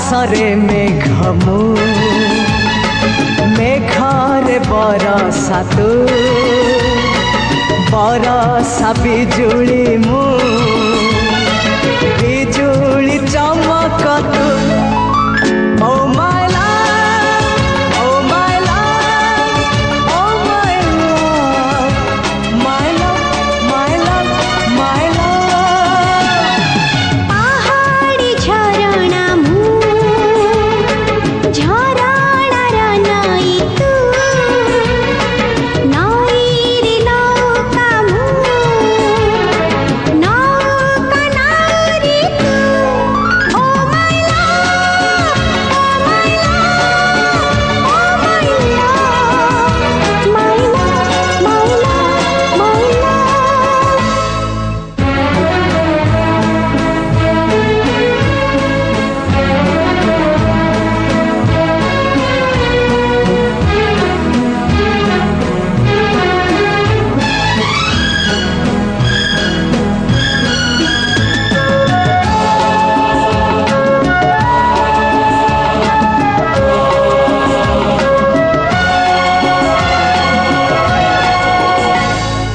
आकाशरे मेघमु मेघरे बरसा तू बरसा बिजुली मु बिजुली चमक तू Oh my love, oh my love, oh my love, my love, my love, my love. पहाड़ी झरणा मु झरणा र नई तू नई रे नौका मु नौका नारी तू Oh my love, oh my love, oh my love, my love, my love, my love.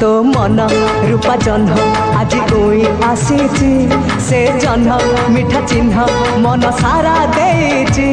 तो मन रूपा जह्न आज कोई आसी से जह्न मीठा चिन्ह मन सारा देची।